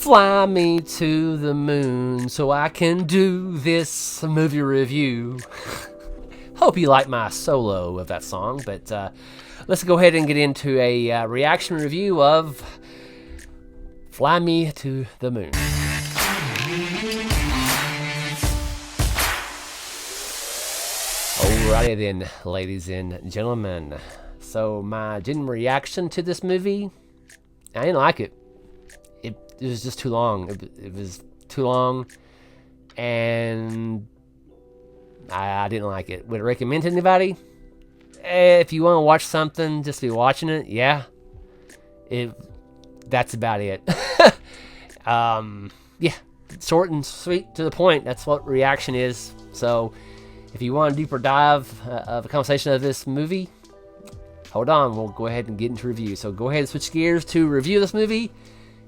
Fly me to the moon so I can do this movie review. Hope you like my solo of that song, but let's go ahead and get into a reaction review of Fly Me to the Moon. Alrighty then, ladies and gentlemen. So my general reaction to this movie, I didn't like it. It was just too long. It was too long, and I didn't like it. Would I recommend to anybody? If you want to watch something, just be watching it. Yeah, that's about it. Yeah, short and sweet, to the point. That's what reaction is. So, if you want a deeper dive of a conversation of this movie, hold on. We'll go ahead and get into review. So go ahead and switch gears to review this movie,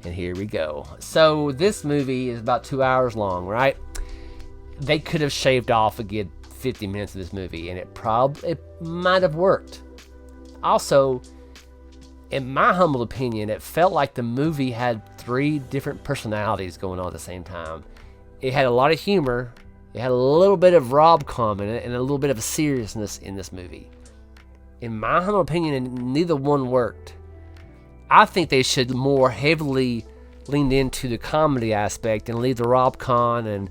and here we go. So this movie is about 2 hours long, right? They could have shaved off a good 50 minutes of this movie, and it might have worked. Also, in my humble opinion, it felt like the movie had 3 different personalities going on at the same time. It had a lot of humor, it had a little bit of rom-com in it, and a little bit of seriousness in this movie. In my humble opinion, neither one worked. I think they should more heavily lean into the comedy aspect and leave the rom-com and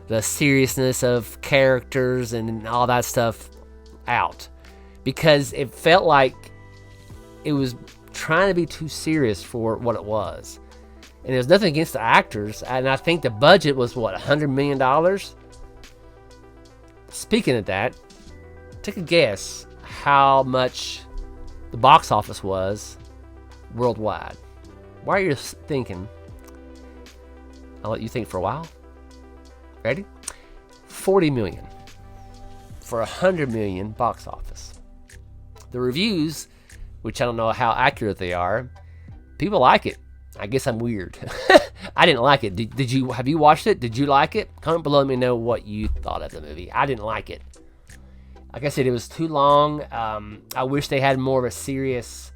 the seriousness of characters and all that stuff out, because it felt like it was trying to be too serious for what it was. And there's nothing against the actors, and I think the budget was $100 million. Speaking of that, take a guess how much the box office was worldwide. While you're thinking, I'll let you think for a while. Ready? 40 million for 100 million box office. The reviews, which I don't know how accurate they are, people like it. I guess I'm weird. I didn't like it. Did you? Have you watched it? Did you like it? Comment below, let me know what you thought of the movie. I didn't like it. Like I said, it was too long. I wish they had more of a serious,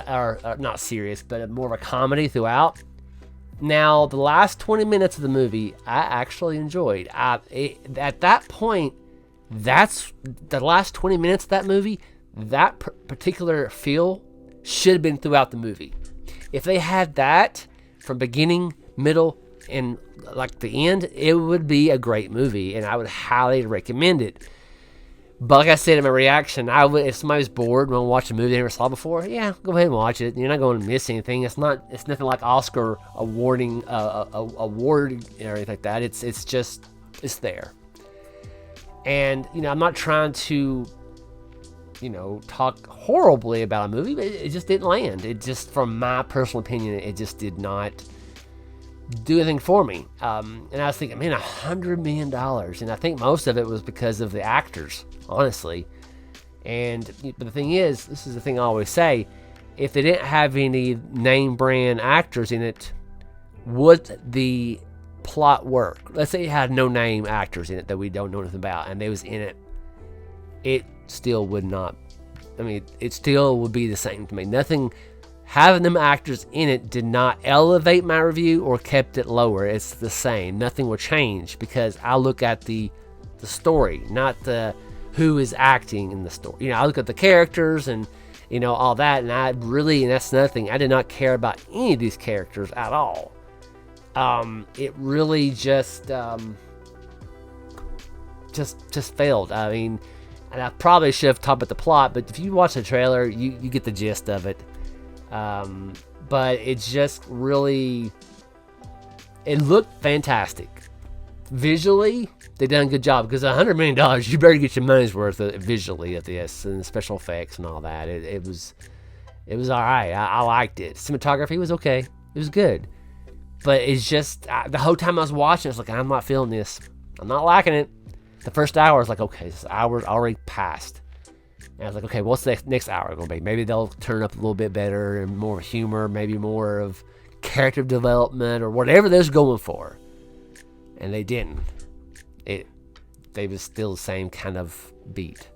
or not serious, but more of a comedy throughout. Now, the last 20 minutes of the movie, I actually enjoyed. At that point, that's the last 20 minutes of that movie. That particular feel should have been throughout the movie. If they had that from beginning, middle, and like the end, it would be a great movie, and I would highly recommend it. But like I said in my reaction, if somebody's bored and want to watch a movie they never saw before, yeah, go ahead and watch it. You're not going to miss anything. It's nothing like Oscar awarding award or anything like that. It's there. And I'm not trying to talk horribly about a movie, but it just didn't land. It just, from my personal opinion, it just did not do anything for me. And I was thinking, man, $100 million. And I think most of it was because of the actors, honestly. But the thing is, this is the thing I always say, if they didn't have any name brand actors in it, would the plot work? Let's say it had no name actors in it that we don't know anything about, and they was in it. It still would not. It still would be the same to me. Nothing, having them actors in it did not elevate my review or kept it lower. It's the same. Nothing will change, because I look at the story, not the who is acting in the story. I look at the characters and all that, and that's another thing. I did not care about any of these characters at all. It really just failed. And I probably should have talked about the plot, but if you watch the trailer, you get the gist of it. But it's just really, it looked fantastic. Visually, they done a good job, because $100 million, you better get your money's worth visually of this, and the special effects and all that. It was all right. I liked it. Cinematography was okay. It was good. But it's just, the whole time I was watching, it's like, I'm not feeling this. I'm not liking it. The first hour, I was like, okay, this hour's already passed. And I was like, okay, what's the next hour going to be? Maybe they'll turn up a little bit better and more humor, maybe more of character development or whatever they're going for. And they didn't. They was still the same kind of beat.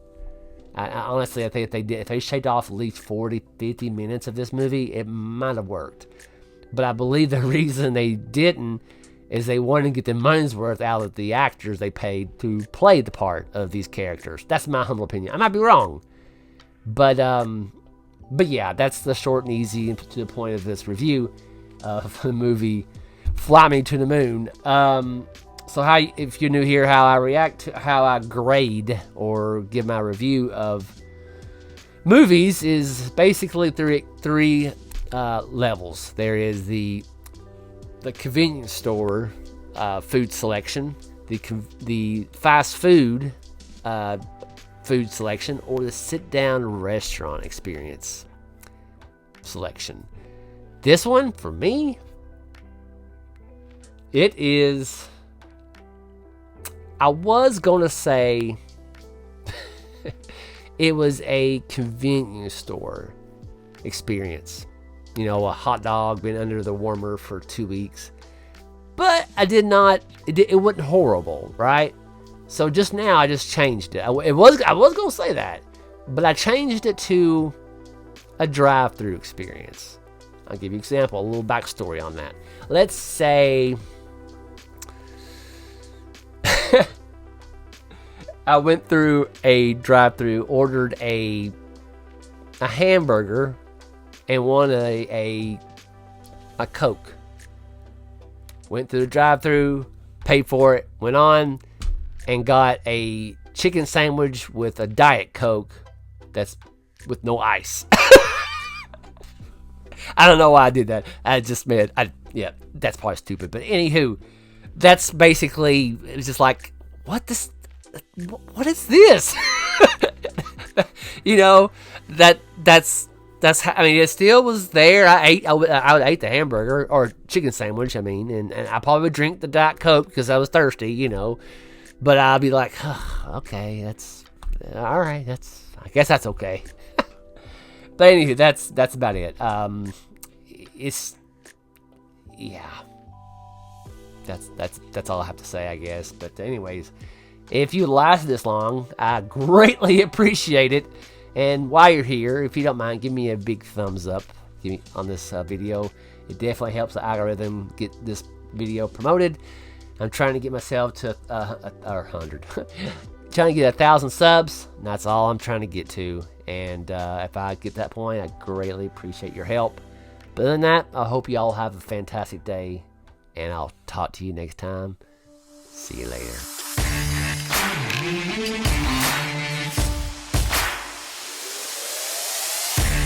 Honestly, I think if they shaved off at least 40, 50 minutes of this movie, it might have worked. But I believe the reason they didn't is they wanted to get their money's worth out of the actors they paid to play the part of these characters. That's my humble opinion. I might be wrong. But yeah, that's the short and easy and to the point of this review of the movie Fly Me to the Moon. So if you're new here, how I react, how I grade or give my review of movies is basically three levels. There is the convenience store food selection, the fast food food selection, or the sit-down restaurant experience selection. This one, for me, it is... I was going to say it was a convenience store experience. You know, a hot dog been under the warmer for 2 weeks. But I did not, it wasn't horrible, right? So just now I just changed it. I was going to say that, but I changed it to a drive-through experience. I'll give you an example, a little backstory on that. Let's say I went through a drive-through, ordered a hamburger, and wanted a Coke. Went through the drive-through, paid for it, went on, and got a chicken sandwich with a Diet Coke that's with no ice. I don't know why I did that. Yeah, that's probably stupid. But anywho, that's basically, it was just like, what is this? You know, that's how, I mean, it still was there. I would eat the hamburger or chicken sandwich, I mean, and I probably would drink the Diet Coke because I was thirsty, you know. But I'll be like, oh, okay, that's all right. I guess that's okay. But anyway, that's about it. That's all I have to say, I guess. But anyways, if you lasted this long, I greatly appreciate it. And while you're here, if you don't mind, give me a big thumbs up on this video. It definitely helps the algorithm get this video promoted. I'm trying to get myself to 100. Trying to get 1,000 subs. And that's all I'm trying to get to. And if I get that point, I greatly appreciate your help. But other than that, I hope you all have a fantastic day. And I'll talk to you next time. See you later.